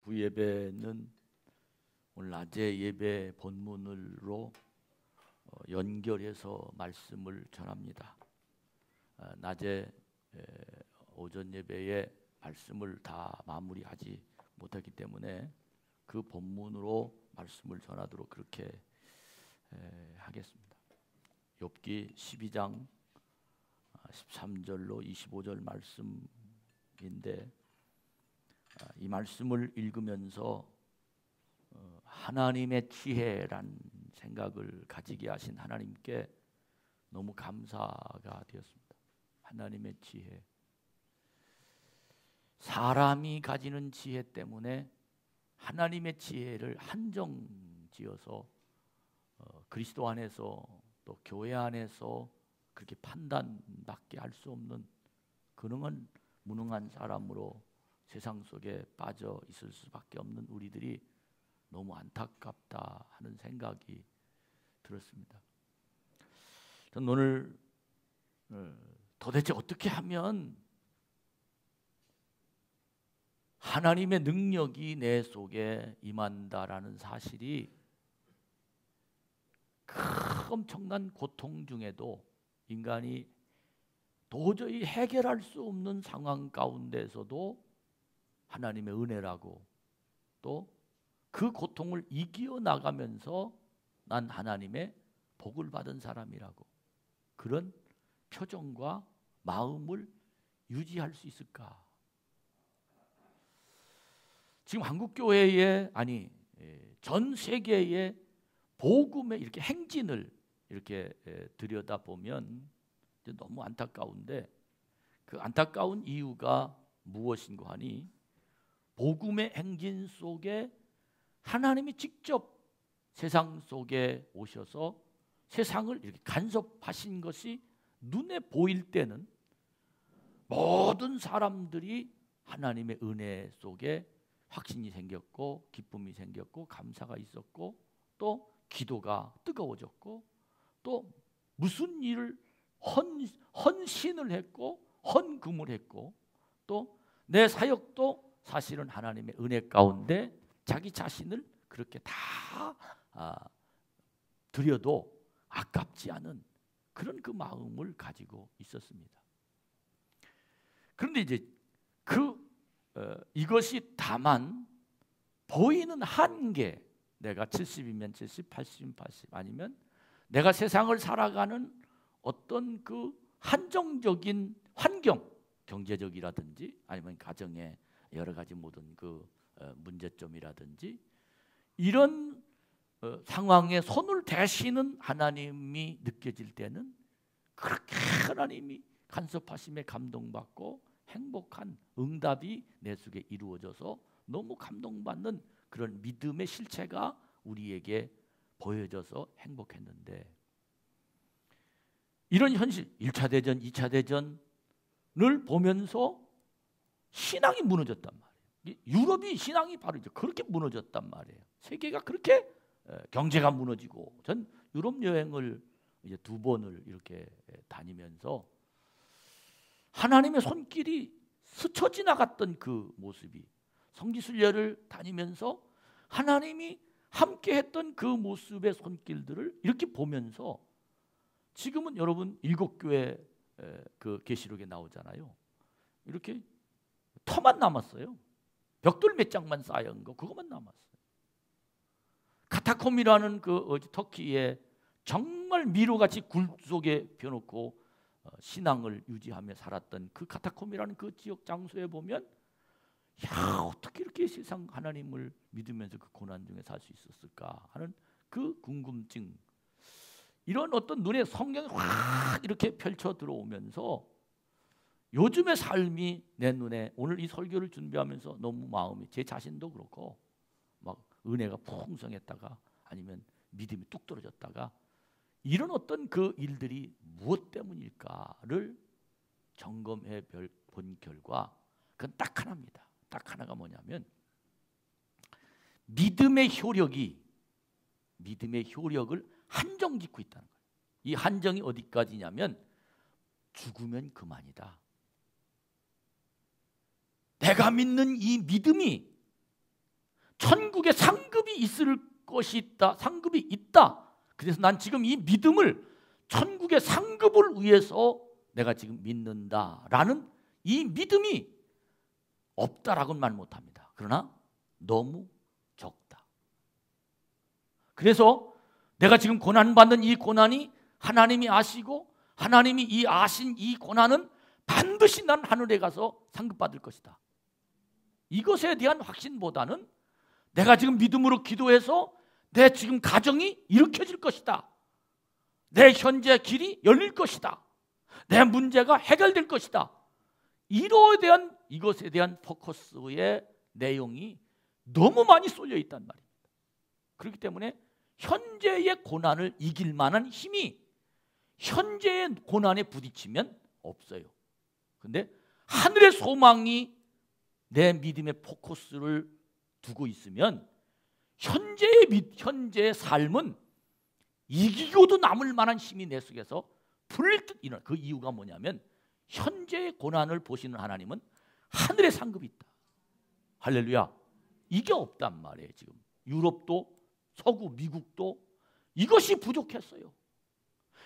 부예배는 오늘 낮에 예배 본문으로 연결해서 말씀을 전합니다. 낮에 오전 예배에 말씀을 다 마무리하지 못했기 때문에 그 본문으로 말씀을 전하도록 그렇게 하겠습니다. 욥기 12장 13절로 25절 말씀인데, 이 말씀을 읽으면서 하나님의 지혜란 생각을 가지게 하신 하나님께 너무 감사가 되었습니다. 하나님의 지혜, 사람이 가지는 지혜 때문에 하나님의 지혜를 한정지어서 그리스도 안에서 또 교회 안에서 그렇게 판단받게 할 수 없는 그능한 무능한 사람으로 세상 속에 빠져 있을 수밖에 없는 우리들이 너무 안타깝다 하는 생각이 들었습니다. 저는 오늘 도대체 어떻게 하면 하나님의 능력이 내 속에 임한다라는 사실이 엄청난 고통 중에도 인간이 도저히 해결할 수 없는 상황 가운데서도 하나님의 은혜라고, 또 그 고통을 이겨 나가면서 난 하나님의 복을 받은 사람이라고, 그런 표정과 마음을 유지할 수 있을까? 지금 한국교회에, 아니 전 세계의 복음의 이렇게 행진을 이렇게 들여다보면 너무 안타까운데, 그 안타까운 이유가 무엇인가 하니, 복음의 행진 속에 하나님이 직접 세상 속에 오셔서 세상을 이렇게 간섭하신 것이 눈에 보일 때는 모든 사람들이 하나님의 은혜 속에 확신이 생겼고 기쁨이 생겼고 감사가 있었고, 또 기도가 뜨거워졌고, 또 무슨 일을 헌신을 했고 헌금을 했고, 또 내 사역도 사실은 하나님의 은혜 가운데 자기 자신을 그렇게 다 드려도 아깝지 않은 그런 그 마음을 가지고 있었습니다. 그런데 이제 이것이 다만 보이는 한계, 내가 70이면 70, 80이면 80, 아니면 내가 세상을 살아가는 어떤 그 한정적인 환경, 경제적이라든지 아니면 가정의 여러 가지 모든 그 문제점이라든지, 이런 상황에 손을 대시는 하나님이 느껴질 때는 그렇게 하나님이 간섭하심에 감동받고 행복한 응답이 내 속에 이루어져서 너무 감동받는 그런 믿음의 실체가 우리에게 보여져서 행복했는데, 이런 현실, 1차 대전, 2차 대전을 보면서 신앙이 무너졌단 말이에요. 유럽이 신앙이 바로 이제 그렇게 무너졌단 말이에요. 세계가 그렇게 경제가 무너지고, 전 유럽 여행을 이제 2번을 이렇게 다니면서 하나님의 손길이 스쳐 지나갔던 그 모습이, 성지순례를 다니면서 하나님이 함께 했던 그 모습의 손길들을 이렇게 보면서, 지금은 여러분 7교회 그 계시록에 나오잖아요. 이렇게 터만 남았어요. 벽돌 몇 장만 쌓여온 거, 그것만 남았어요. 카타콤이라는 그 터키에 정말 미로같이 굴 속에 펴놓고 신앙을 유지하며 살았던 그 카타콤이라는 그 지역 장소에 보면, 야, 어떻게 이렇게 세상 하나님을 믿으면서 그 고난 중에 살 수 있었을까 하는 그 궁금증, 이런 어떤 눈에 성경이 확 이렇게 펼쳐 들어오면서 요즘의 삶이 내 눈에, 오늘 이 설교를 준비하면서 너무 마음이, 제 자신도 그렇고 막 은혜가 풍성했다가 아니면 믿음이 뚝 떨어졌다가, 이런 어떤 그 일들이 무엇 때문일까를 점검해 본 결과 그건 딱 하나입니다. 딱 하나가 뭐냐면, 믿음의 효력을 한정짓고 있다는 거예요. 이 한정이 어디까지냐면, 죽으면 그만이다. 내가 믿는 이 믿음이 천국에 상급이 있을 것이 있다. 상급이 있다. 그래서 난 지금 이 믿음을 천국의 상급을 위해서 내가 지금 믿는다라는 이 믿음이 없다라고는 말 못합니다. 그러나 너무 적다. 그래서 내가 지금 고난받는 이 고난이 하나님이 아시고 하나님이 이 아신 이 고난은 반드시 난 하늘에 가서 상급받을 것이다. 이것에 대한 확신보다는 내가 지금 믿음으로 기도해서 내 지금 가정이 일으켜질 것이다. 내 현재 길이 열릴 것이다. 내 문제가 해결될 것이다. 이것에 대한 포커스의 내용이 너무 많이 쏠려 있단 말입니다. 그렇기 때문에 현재의 고난을 이길 만한 힘이 현재의 고난에 부딪히면 없어요. 그런데 하늘의 소망이 내 믿음의 포커스를 두고 있으면 현재의 삶은 이기고도 남을 만한 힘이 내 속에서 불듯 일어나. 그 이유가 뭐냐면 현재의 고난을 보시는 하나님은 하늘의 상급이 있다. 할렐루야. 이게 없단 말이에요. 지금 유럽도 서구 미국도 이것이 부족했어요.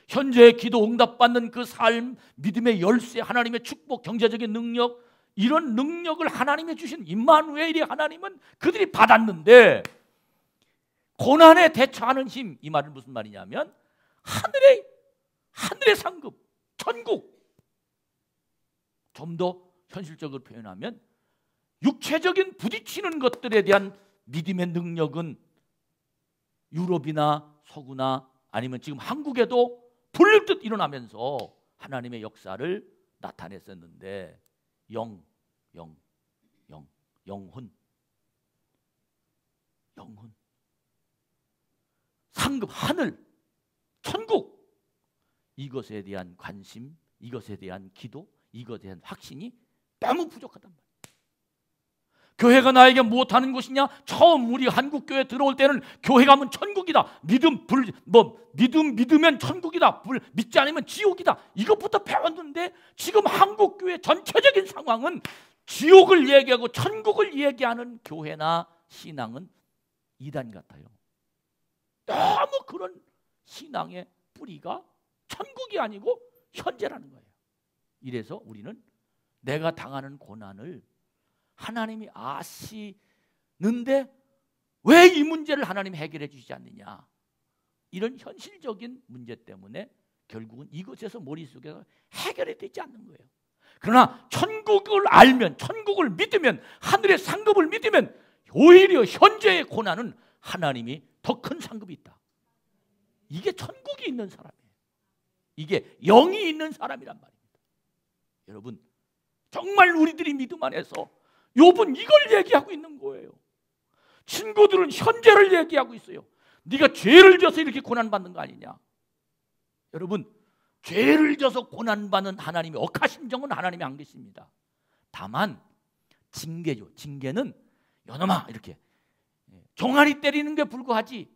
현재의 기도 응답받는 그 삶, 믿음의 열쇠, 하나님의 축복, 경제적인 능력, 이런 능력을 하나님이 주신 임마누엘의 하나님은 그들이 받았는데 고난에 대처하는 힘, 이 말은 무슨 말이냐면 하늘의 상급, 천국. 좀 더 현실적으로 표현하면 육체적인 부딪히는 것들에 대한 믿음의 능력은 유럽이나 서구나 아니면 지금 한국에도 불뜻 일어나면서 하나님의 역사를 나타냈었는데 영혼, 상급, 하늘, 천국, 이것에 대한 관심, 이것에 대한 기도, 이것에 대한 확신이 너무 부족하단 말이에요. 교회가 나에게 무엇하는 곳이냐? 처음 우리 한국교회 들어올 때는 교회 가면 천국이다. 믿으면 천국이다. 믿지 않으면 지옥이다. 이것부터 배웠는데 지금 한국교회 전체적인 상황은 지옥을 얘기하고 천국을 얘기하는 교회나 신앙은 이단 같아요. 너무 그런 신앙의 뿌리가 천국이 아니고 현재라는 거예요. 이래서 우리는 내가 당하는 고난을 하나님이 아시는데 왜 이 문제를 하나님이 해결해 주시지 않느냐, 이런 현실적인 문제 때문에 결국은 이것에서 머릿속에서 해결이 되지 않는 거예요. 그러나 천국을 알면, 천국을 믿으면, 하늘의 상급을 믿으면 오히려 현재의 고난은 하나님이 더 큰 상급이 있다. 이게 천국이 있는 사람이에요. 이게 영이 있는 사람이란 말입니다. 여러분, 정말 우리들이 믿음 안에서 욥은 이걸 얘기하고 있는 거예요. 친구들은 현재를 얘기하고 있어요. 네가 죄를 져서 이렇게 고난받는 거 아니냐. 여러분, 죄를 져서 고난받는 하나님의 억하심정은 하나님이 안 계십니다. 다만 징계죠. 징계는 여놈아 이렇게 종아리 때리는 게 불과하지,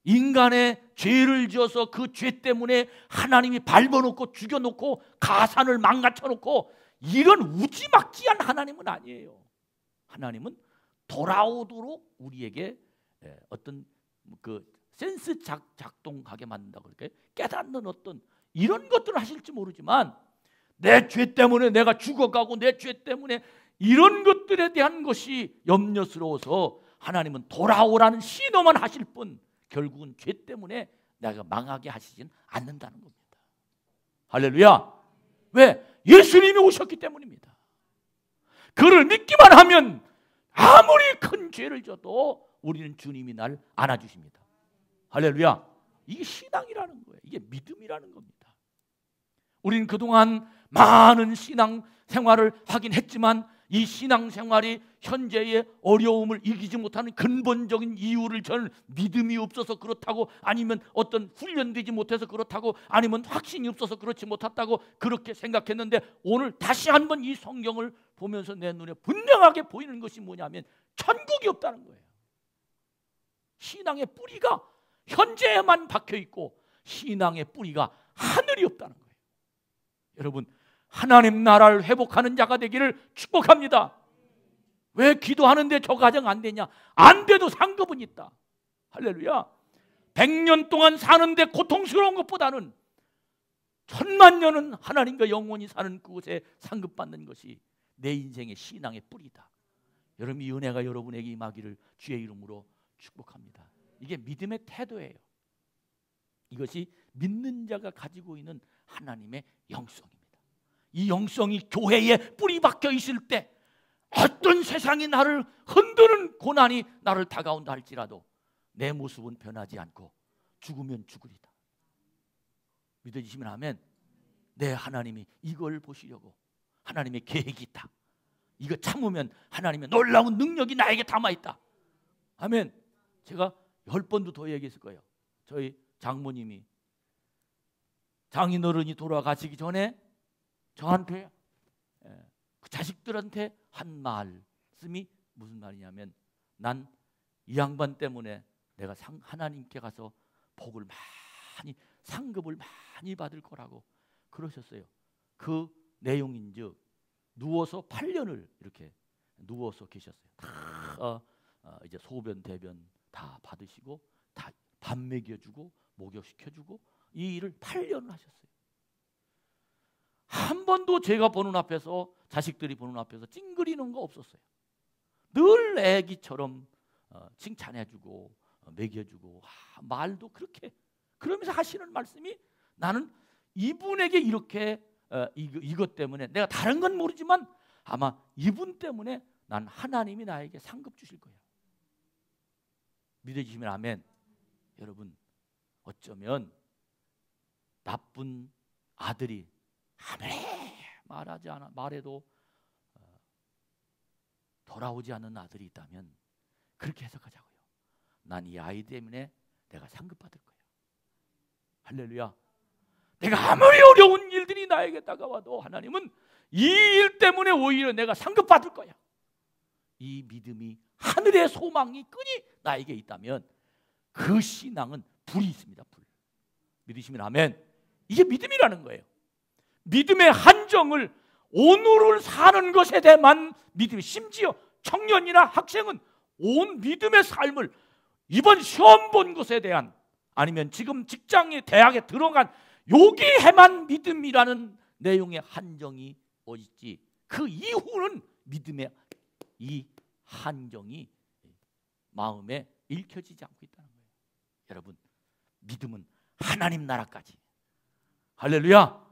인간의 죄를 지어서 그 죄 때문에 하나님이 밟아놓고 죽여놓고 가산을 망가쳐놓고 이런 우지막지한 하나님은 아니에요. 하나님은 돌아오도록 우리에게 어떤 그 센스 작동하게 만든다 그럴까요? 깨닫는 어떤 이런 것들을 하실지 모르지만 내 죄 때문에 내가 죽어가고 내 죄 때문에 이런 것들에 대한 것이 염려스러워서 하나님은 돌아오라는 신호만 하실 뿐 결국은 죄 때문에 내가 망하게 하시진 않는다는 겁니다. 할렐루야. 왜? 예수님이 오셨기 때문입니다. 그를 믿기만 하면 아무리 큰 죄를 져도 우리는 주님이 날 안아주십니다. 할렐루야. 이게 신앙이라는 거예요. 이게 믿음이라는 겁니다. 우리는 그동안 많은 신앙 생활을 하긴 했지만 이 신앙 생활이 현재의 어려움을 이기지 못하는 근본적인 이유를 저는 믿음이 없어서 그렇다고, 아니면 어떤 훈련되지 못해서 그렇다고, 아니면 확신이 없어서 그렇지 못했다고 그렇게 생각했는데 오늘 다시 한번 이 성경을 보면서 내 눈에 분명하게 보이는 것이 뭐냐면 천국이 없다는 거예요. 신앙의 뿌리가 현재에만 박혀있고 신앙의 뿌리가 하늘이 없다는 거예요. 여러분, 하나님 나라를 회복하는 자가 되기를 축복합니다. 왜 기도하는데 저 가정 안 되냐? 안 돼도 상급은 있다. 할렐루야. 100년 동안 사는데 고통스러운 것보다는 1000만 년은 하나님과 영원히 사는 그곳에 상급받는 것이 내 인생의 신앙의 뿌리다. 여러분, 이 은혜가 여러분에게 임하기를 주의 이름으로 축복합니다. 이게 믿음의 태도예요. 이것이 믿는 자가 가지고 있는 하나님의 영성입니다. 이 영성이 교회에 뿌리 박혀 있을 때 어떤 세상이 나를 흔드는 고난이 나를 다가온다 할지라도 내 모습은 변하지 않고 죽으면 죽으리다. 믿어지시면 아멘. 내 하나님이 이걸 보시려고 하나님의 계획이 있다. 이거 참으면 하나님의 놀라운 능력이 나에게 담아있다. 아멘. 제가 10번도 더 얘기했을 거예요. 저희 장모님이 장인어른이 돌아가시기 전에 저한테 그 자식들한테 한 말씀이 무슨 말이냐면, 난 이 양반 때문에 내가 하나님께 가서 복을 많이, 상급을 많이 받을 거라고 그러셨어요. 그 내용인즉 누워서 8년을 이렇게 누워서 계셨어요. 다 이제 소변 대변 다 받으시고 다 밥 먹여주고 목욕시켜주고 이 일을 8년을 하셨어요. 한 번도 제가 보는 앞에서, 자식들이 보는 앞에서 찡그리는 거 없었어요. 늘 애기처럼 칭찬해주고 먹여주고 말도 그렇게 그러면서 하시는 말씀이, 나는 이분에게 이렇게 이것 때문에, 내가 다른 건 모르지만 아마 이분 때문에 난 하나님이 나에게 상급 주실 거예요. 믿어지시면 아멘. 여러분, 어쩌면 나쁜 아들이 아무리 말해도 돌아오지 않는 아들이 있다면 그렇게 해석하자고요. 난 이 아이 때문에 내가 상급 받을 거야. 할렐루야. 내가 아무리 어려운 일들이 나에게 다가와도 하나님은 이 일 때문에 오히려 내가 상급 받을 거야. 이 믿음이, 하늘의 소망이 끈이 나에게 있다면 그 신앙은 불이 있습니다. 불. 믿으시면 아멘. 이게 믿음이라는 거예요. 믿음의 한정을 오늘을 사는 것에 대한 믿음이, 심지어 청년이나 학생은 온 믿음의 삶을 이번 시험 본 것에 대한, 아니면 지금 직장에 대학에 들어간 여기에만 믿음이라는 내용의 한정이 있지, 그 이후는 믿음의 이 한정이 마음에 읽혀지지 않고 있다는 거예요. 여러분, 믿음은 하나님 나라까지. 할렐루야.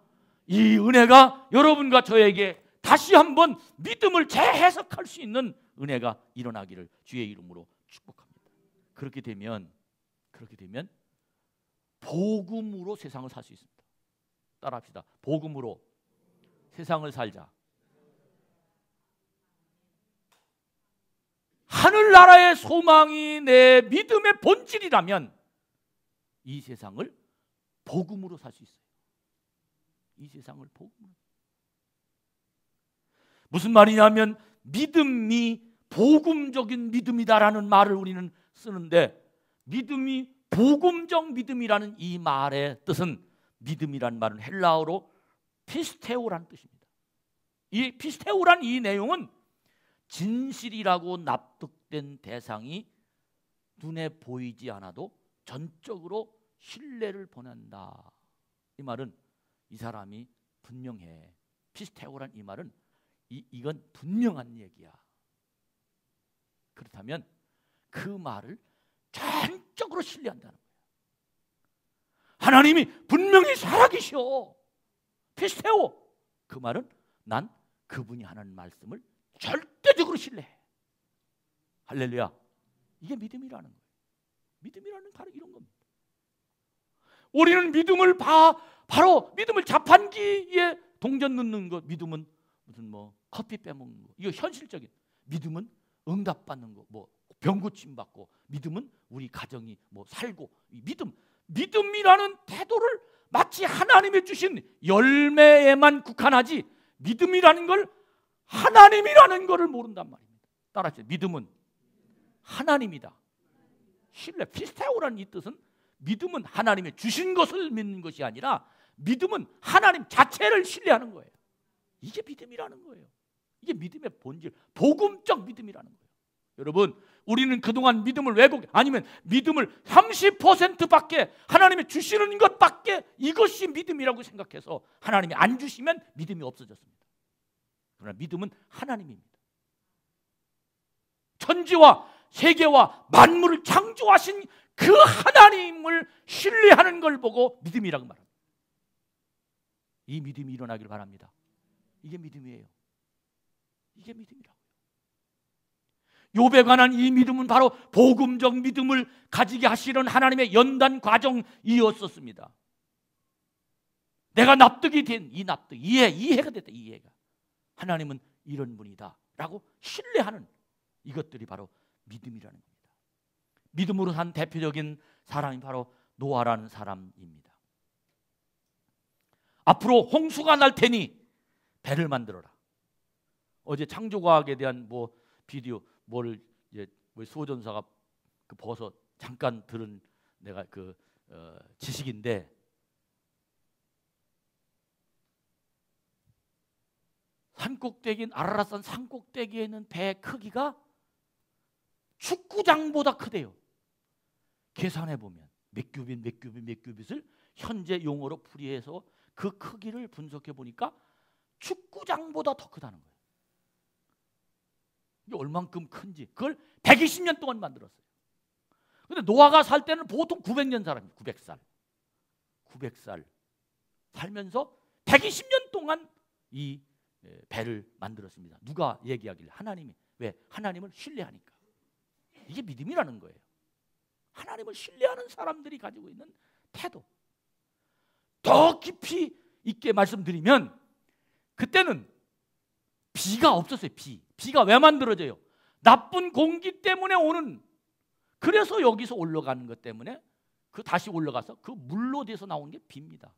이 은혜가 여러분과 저에게 다시 한번 믿음을 재해석할 수 있는 은혜가 일어나기를 주의 이름으로 축복합니다. 그렇게 되면 복음으로 세상을 살 수 있습니다. 따라합시다. 복음으로 세상을 살자. 하늘나라의 소망이 내 믿음의 본질이라면 이 세상을 복음으로 살 수 있어요. 이 세상을 복음으로. 무슨 말이냐면, 믿음이 복음적인 믿음이다라는 말을 우리는 쓰는데, 믿음이 복음적 믿음이라는 이 말의 뜻은, 믿음이라는 말은 헬라어로 피스테오라는 뜻입니다. 이 피스테오란 이 내용은 진실이라고 납득된 대상이 눈에 보이지 않아도 전적으로 신뢰를 보낸다. 이 말은 이 사람이 분명해. 피스테오란 이 말은 이건 분명한 얘기야. 그렇다면 그 말을 전적으로 신뢰한다는 거예요. 하나님이 분명히 살아계셔. 피스테오. 그 말은 난 그분이 하는 말씀을 절대적으로 신뢰해. 할렐루야. 이게 믿음이라는 거예요. 믿음이라는 바로 이런 겁니다. 우리는 믿음을 바로 믿음을 자판기에 동전 넣는 것, 믿음은 무슨 커피 빼먹는 거, 이거 현실적인. 믿음은 응답받는 거, 병 고침 받고, 믿음은 우리 가정이 살고. 이 믿음이라는 태도를 마치 하나님이 주신 열매에만 국한하지, 믿음이라는 걸, 하나님이라는 것을 모른단 말입니다. 따라하세요. 믿음은 하나님이다. 신뢰, 피스테오라는 이 뜻은, 믿음은 하나님이 주신 것을 믿는 것이 아니라 믿음은 하나님 자체를 신뢰하는 거예요. 이게 믿음이라는 거예요. 이게 믿음의 본질, 복음적 믿음이라는 거예요. 여러분, 우리는 그동안 믿음을 왜곡, 아니면 믿음을 30%밖에 하나님이 주시는 것밖에 이것이 믿음이라고 생각해서 하나님이 안 주시면 믿음이 없어졌습니다. 그러나 믿음은 하나님입니다. 천지와 세계와 만물을 창조하신 그 하나님을 신뢰하는 걸 보고 믿음이라고 말합니다. 이 믿음이 일어나길 바랍니다. 이게 믿음이에요. 이게 믿음이라고요. 욥에 관한 이 믿음은 바로 복음적 믿음을 가지게 하시는 하나님의 연단 과정이었었습니다. 내가 납득이 된 이 납득, 이해가 됐다. 이해가. 하나님은 이런 분이다 라고 신뢰하는 이것들이 바로 믿음이라는 겁니다. 믿음으로 산 대표적인 사람이 바로 노아라는 사람입니다. 앞으로 홍수가 날 테니 배를 만들어라. 어제 창조과학에 대한 비디오 뭐를 이제 수호전사가 버섯 잠깐 들은 내가 지식인데, 산꼭대기인 아라라산 산꼭대기에 있는 배 크기가 축구장보다 크대요. 계산해 보면 몇 큐빗을 현재 용어로 풀이해서 그 크기를 분석해 보니까 축구장보다 더 크다는 거예요. 이게 얼만큼 큰지 그걸 120년 동안 만들었어요. 근데 노아가 살 때는 보통 900년 살았어요. 900살 살면서 120년 동안 이 배를 만들었습니다. 누가 얘기하길래? 하나님이. 왜? 하나님을 신뢰하니까. 이게 믿음이라는 거예요. 하나님을 신뢰하는 사람들이 가지고 있는 태도. 더 깊이 있게 말씀드리면, 그때는 비가 없었어요. 비가 왜 만들어져요? 나쁜 공기 때문에 오는, 그래서 여기서 올라가는 것 때문에 다시 올라가서 그 물로 돼서 나온 게 비입니다.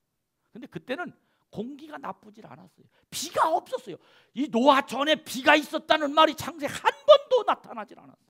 근데 그때는 공기가 나쁘질 않았어요. 비가 없었어요. 이 노아 전에 비가 있었다는 말이 창세기 한 번도 나타나질 않았어요.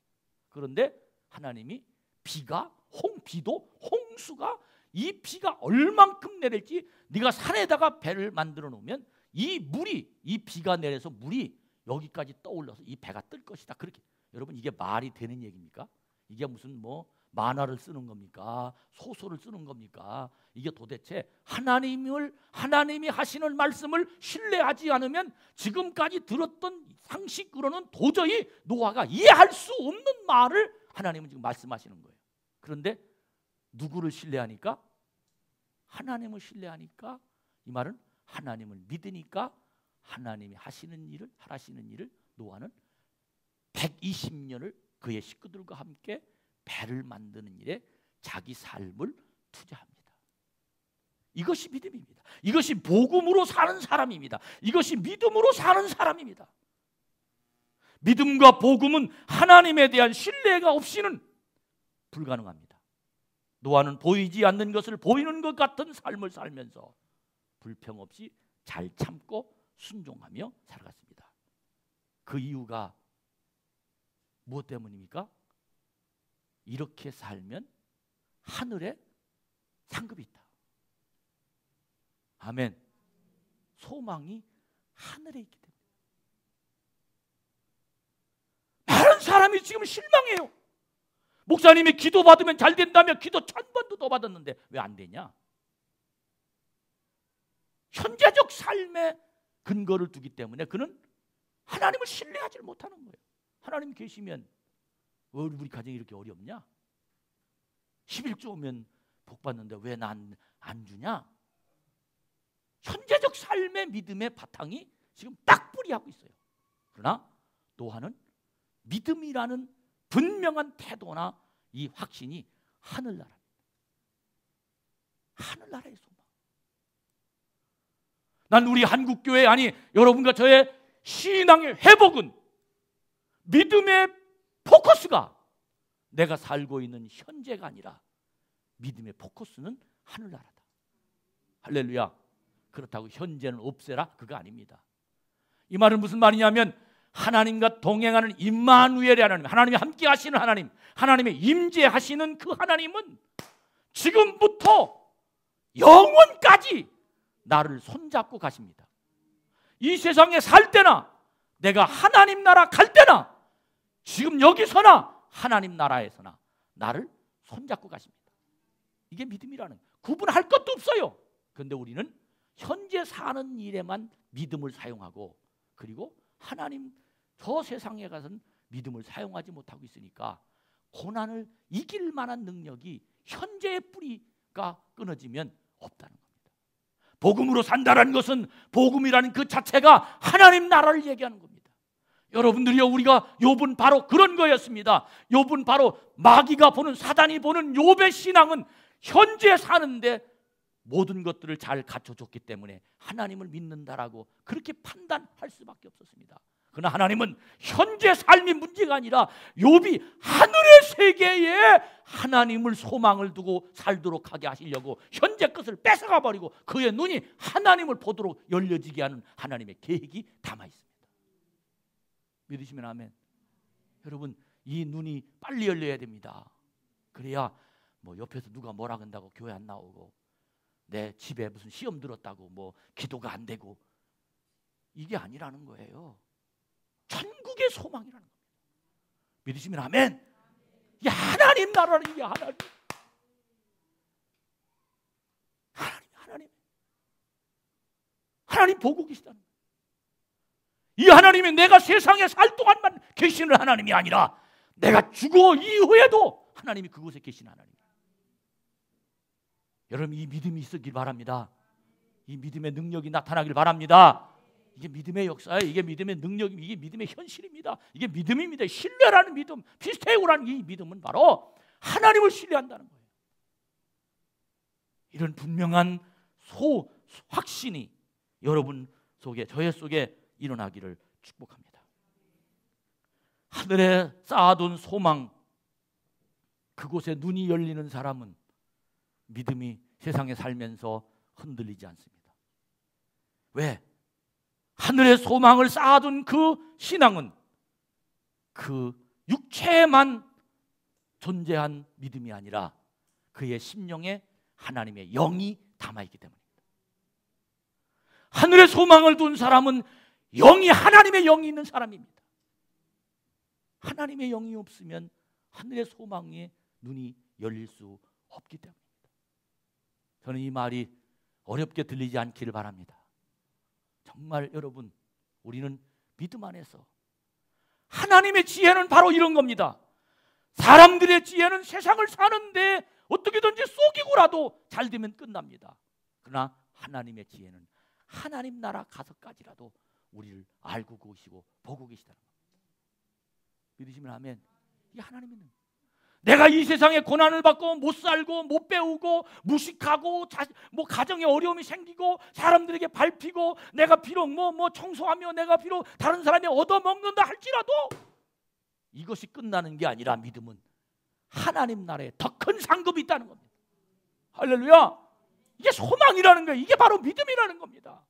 그런데 하나님이 비도 홍수가, 이 비가 얼만큼 내릴지 네가 산에다가 배를 만들어 놓으면 이 비가 내려서 물이 여기까지 떠올라서 이 배가 뜰 것이다. 그렇게. 여러분, 이게 말이 되는 얘기입니까? 이게 무슨 만화를 쓰는 겁니까? 소설을 쓰는 겁니까? 이게 도대체 하나님이 하시는 말씀을 신뢰하지 않으면 지금까지 들었던 상식으로는 도저히 노아가 이해할 수 없는 말을 하나님은 지금 말씀하시는 거예요. 그런데 누구를 신뢰하니까? 하나님을 신뢰하니까, 이 말은 하나님을 믿으니까 하나님이 하시는 일을 노아는 120년을 그의 식구들과 함께 배를 만드는 일에 자기 삶을 투자합니다. 이것이 믿음입니다. 이것이 복음으로 사는 사람입니다. 이것이 믿음으로 사는 사람입니다. 믿음과 복음은 하나님에 대한 신뢰가 없이는 불가능합니다. 노아는 보이지 않는 것을 보이는 것 같은 삶을 살면서 불평 없이 잘 참고 순종하며 살아갔습니다. 그 이유가 무엇 때문입니까? 이렇게 살면 하늘에 상급이 있다. 아멘. 소망이 하늘에 있기 때문에. 많은 사람이 지금 실망해요. 목사님이 기도 받으면 잘 된다며 기도 1000번도 더 받았는데 왜 안 되냐? 현재적 삶에 근거를 두기 때문에 그는 하나님을 신뢰하지 못하는 거예요. 하나님 계시면 우리 가정이 이렇게 어렵냐? 11조 오면 복 받는데 왜 난 안 주냐? 현재적 삶의 믿음의 바탕이 지금 딱 뿌리하고 있어요. 그러나 노아는 믿음이라는 분명한 태도나 이 확신이 하늘나라입니다. 하늘나라의 소망. 난 우리 한국교회, 아니 여러분과 저의 신앙의 회복은 믿음의 포커스가 내가 살고 있는 현재가 아니라 믿음의 포커스는 하늘나라다. 할렐루야. 그렇다고 현재는 없애라, 그거 아닙니다. 이 말은 무슨 말이냐면 하나님과 동행하는 임마누엘의 하나님, 하나님이 함께 하시는 하나님, 하나님의 임재하시는 그 하나님은 지금부터 영원까지 나를 손잡고 가십니다. 이 세상에 살 때나 내가 하나님 나라 갈 때나 지금 여기서나 하나님 나라에서나 나를 손잡고 가십니다. 이게 믿음이라는 거예요. 구분할 것도 없어요. 그런데 우리는 현재 사는 일에만 믿음을 사용하고, 그리고 하나님 저 세상에 가서는 믿음을 사용하지 못하고 있으니까 고난을 이길 만한 능력이 현재의 뿌리가 끊어지면 없다는 겁니다. 복음으로 산다는 것은, 복음이라는 그 자체가 하나님 나라를 얘기하는 겁니다. 여러분들이요, 우리가 욥은 바로 그런 거였습니다. 욥은 바로 마귀가 보는, 사단이 보는 욥의 신앙은 현재 사는데 모든 것들을 잘 갖춰줬기 때문에 하나님을 믿는다라고 그렇게 판단할 수밖에 없었습니다. 그러나 하나님은 현재 삶이 문제가 아니라 욥이 하늘의 세계에 하나님을 소망을 두고 살도록 하게 하시려고 현재 것을 뺏어가 버리고 그의 눈이 하나님을 보도록 열려지게 하는 하나님의 계획이 담아 있습니다. 믿으시면 아멘. 여러분, 이 눈이 빨리 열려야 됩니다. 그래야 뭐 옆에서 누가 뭐라 한다고 교회 안 나오고, 내 집에 무슨 시험 들었다고 뭐 기도가 안 되고, 이게 아니라는 거예요. 천국의 소망이라는 겁니다. 믿으시면 아멘. 이게 하나님 나라는, 이게 하나님 보고 계시다는 거예요. 이 하나님이 내가 세상에 살 동안만 계시는 하나님이 아니라 내가 죽어 이후에도 하나님이 그곳에 계시는 하나님이에요. 여러분, 이 믿음이 있었길 바랍니다. 이 믿음의 능력이 나타나길 바랍니다. 이게 믿음의 역사예요. 이게 믿음의 능력, 이게 믿음의 현실입니다. 이게 믿음입니다. 신뢰라는 믿음, 피스테오라는 이 믿음은 바로 하나님을 신뢰한다는 거예요. 이런 분명한 확신이 여러분 속에, 저의 속에 일어나기를 축복합니다. 하늘에 쌓아둔 소망, 그곳에 눈이 열리는 사람은 믿음이 세상에 살면서 흔들리지 않습니다. 왜? 하늘의 소망을 쌓아둔 그 신앙은 그 육체에만 존재한 믿음이 아니라 그의 심령에 하나님의 영이 담아있기 때문입니다. 하늘의 소망을 둔 사람은 영이, 하나님의 영이 있는 사람입니다. 하나님의 영이 없으면 하늘의 소망에 눈이 열릴 수 없기 때문입니다. 저는 이 말이 어렵게 들리지 않기를 바랍니다. 정말 여러분, 우리는 믿음 안에서, 하나님의 지혜는 바로 이런 겁니다. 사람들의 지혜는 세상을 사는데 어떻게든지 속이고라도 잘 되면 끝납니다. 그러나 하나님의 지혜는 하나님 나라 가서까지라도 우리를 알고 계시고 보고 계시다는 겁니다. 믿으시면 아멘. 이 하나님은 내가 이 세상에 고난을 받고 못 살고 못 배우고 무식하고 뭐 가정에 어려움이 생기고 사람들에게 밟히고, 내가 비록 뭐 청소하며 내가 비록 다른 사람이 얻어먹는다 할지라도 이것이 끝나는 게 아니라 믿음은 하나님 나라에 더 큰 상급이 있다는 겁니다. 할렐루야. 이게 소망이라는 거예요. 이게 바로 믿음이라는 겁니다.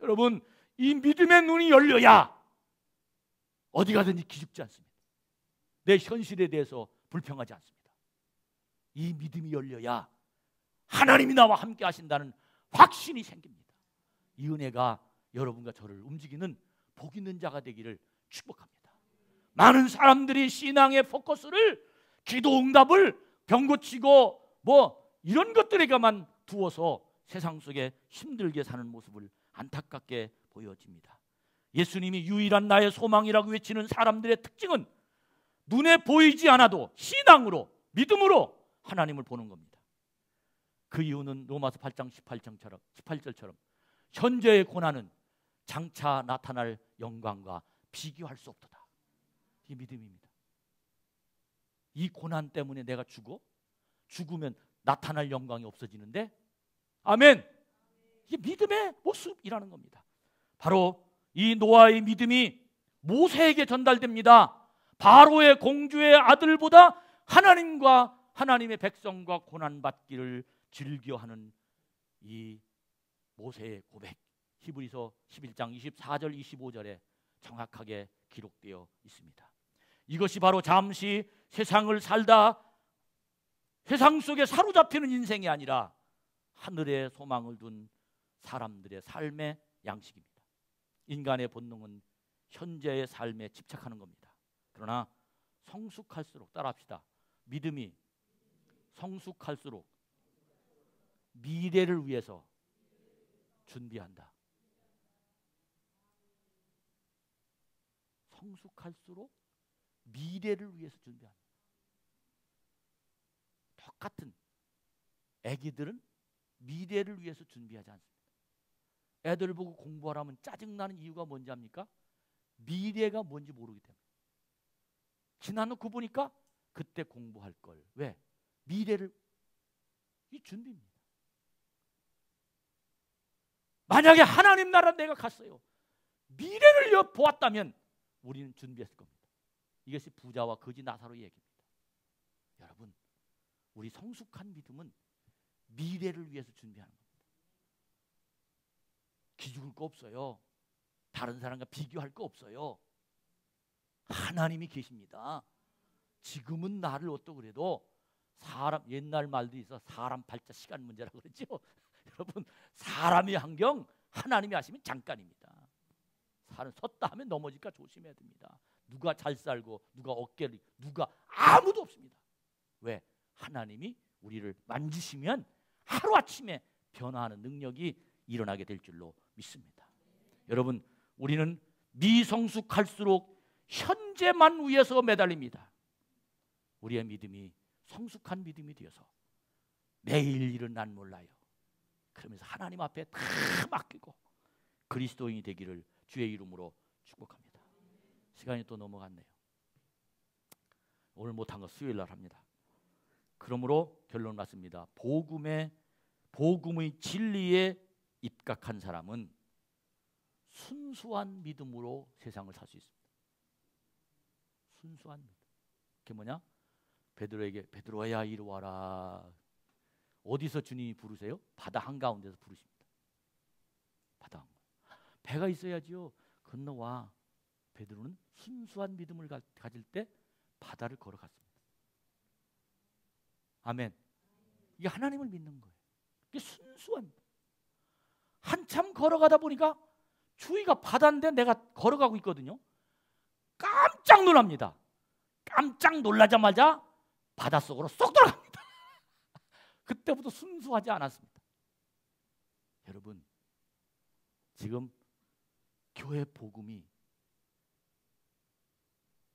여러분, 이 믿음의 눈이 열려야 어디 가든지 기죽지 않습니다. 내 현실에 대해서 불평하지 않습니다. 이 믿음이 열려야 하나님이 나와 함께 하신다는 확신이 생깁니다. 이 은혜가 여러분과 저를 움직이는 복 있는 자가 되기를 축복합니다. 많은 사람들이 신앙의 포커스를 기도 응답을 병고치고 뭐 이런 것들에게만 두어서 세상 속에 힘들게 사는 모습을 안타깝게 보여집니다. 예수님이 유일한 나의 소망이라고 외치는 사람들의 특징은 눈에 보이지 않아도 신앙으로, 믿음으로 하나님을 보는 겁니다. 그 이유는 로마서 8장 18절처럼 현재의 고난은 장차 나타날 영광과 비교할 수 없도다. 이게 믿음입니다. 이 고난 때문에 내가 죽으면 나타날 영광이 없어지는데, 아멘. 이게 믿음의 모습이라는 겁니다. 바로 이 노아의 믿음이 모세에게 전달됩니다. 바로의 공주의 아들보다 하나님과 하나님의 백성과 고난받기를 즐겨하는 이 모세의 고백, 히브리서 11장 24절 25절에 정확하게 기록되어 있습니다. 이것이 바로 잠시 세상을 살다 세상 속에 사로잡히는 인생이 아니라 하늘에 소망을 둔 사람들의 삶의 양식입니다. 인간의 본능은 현재의 삶에 집착하는 겁니다. 그러나 성숙할수록, 따라합시다. 믿음이 성숙할수록 미래를 위해서 준비한다. 성숙할수록 미래를 위해서 준비한다. 똑같은 애기들은 미래를 위해서 준비하지 않습니다. 애들 보고 공부하라면 짜증나는 이유가 뭔지 압니까? 미래가 뭔지 모르기 때문에. 지나놓고 보니까 그때 공부할 걸. 왜? 미래를, 이 준비입니다. 만약에 하나님 나라 내가 갔어요. 미래를 보았다면 우리는 준비했을 겁니다. 이것이 부자와 거지 나사로의 얘기입니다. 여러분, 우리 성숙한 믿음은 미래를 위해서 준비하는 겁니다. 기죽을 거 없어요. 다른 사람과 비교할 거 없어요. 하나님이 계십니다. 지금은 나를 어떠 그래도 사람, 옛날 말도 있어, 사람 팔자 시간 문제라고 그러죠. 여러분, 사람의 환경 하나님이 하시면 잠깐입니다. 사람 섰다 하면 넘어질까 조심해야 됩니다. 누가 잘 살고 누가 어깨를, 누가 아무도 없습니다. 왜? 하나님이 우리를 만지시면 하루아침에 변화하는 능력이 일어나게 될 줄로 믿습니다. 여러분, 우리는 미성숙할수록 현재만 위해서 매달립니다. 우리의 믿음이 성숙한 믿음이 되어서 내일 일은 난 몰라요. 그러면서 하나님 앞에 다 맡기고 그리스도인이 되기를 주의 이름으로 축복합니다. 시간이 또 넘어갔네요. 오늘 못한 거 수요일 날 합니다. 그러므로 결론 났습니다. 복음의 진리에 입각한 사람은 순수한 믿음으로 세상을 살 수 있습니다. 순수한 믿음. 그게 뭐냐? 베드로에게 베드로야 이리 와라. 어디서 주님이 부르세요? 바다 한가운데서 부르십니다. 바다 한가운데. 배가 있어야지요. 건너와. 베드로는 순수한 믿음을 가질 때 바다를 걸어갔습니다. 아멘. 이게 하나님을 믿는 거예요. 이게 순수한. 한참 걸어가다 보니까 주위가 바다인데 내가 걸어가고 있거든요. 깜짝 놀랍니다. 깜짝 놀라자마자 바닷속으로 쏙 들어갑니다. 그때부터 순수하지 않았습니다. 여러분, 지금 교회 복음이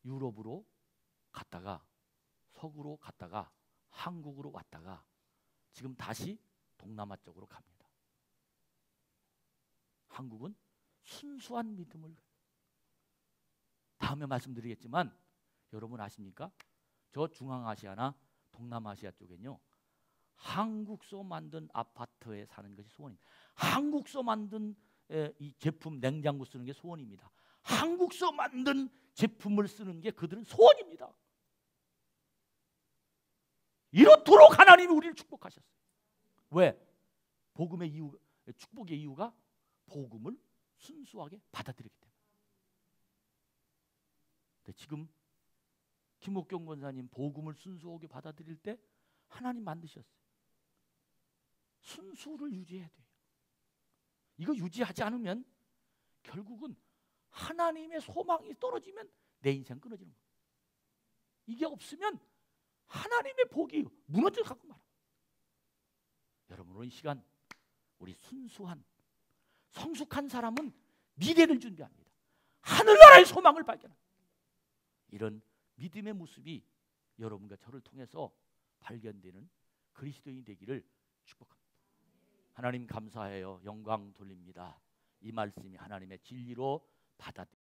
유럽으로 갔다가 서구로 갔다가 한국으로 왔다가 지금 다시 동남아 쪽으로 갑니다. 한국은 순수한 믿음을, 다음에 말씀드리겠지만 여러분 아십니까? 저 중앙아시아나 동남아시아 쪽엔요, 한국서 만든 아파트에 사는 것이 소원입니다. 한국서 만든 이 제품, 냉장고 쓰는 게 소원입니다. 한국서 만든 제품을 쓰는 게 그들은 소원입니다. 이렇도록 하나님이 우리를 축복하셨어요. 왜? 복음의 이유, 축복의 이유가 복음을 순수하게 받아들이기 때문에. 근데 지금 김옥경 권사님 복음을 순수하게 받아들일 때 하나님 만드셨어요. 순수를 유지해야 돼요. 이거 유지하지 않으면 결국은 하나님의 소망이 떨어지면 내 인생 끊어지는 거예요. 이게 없으면 하나님의 복이 무너져 갖고 말아. 여러분, 오늘 이 시간 우리 순수한 성숙한 사람은 미래를 준비합니다. 하늘나라의 소망을 발견합니다. 이런 믿음의 모습이 여러분과 저를 통해서 발견되는 그리스도인이 되기를 축복합니다. 하나님 감사해요. 영광 돌립니다. 이 말씀이 하나님의 진리로 받아들여집니다.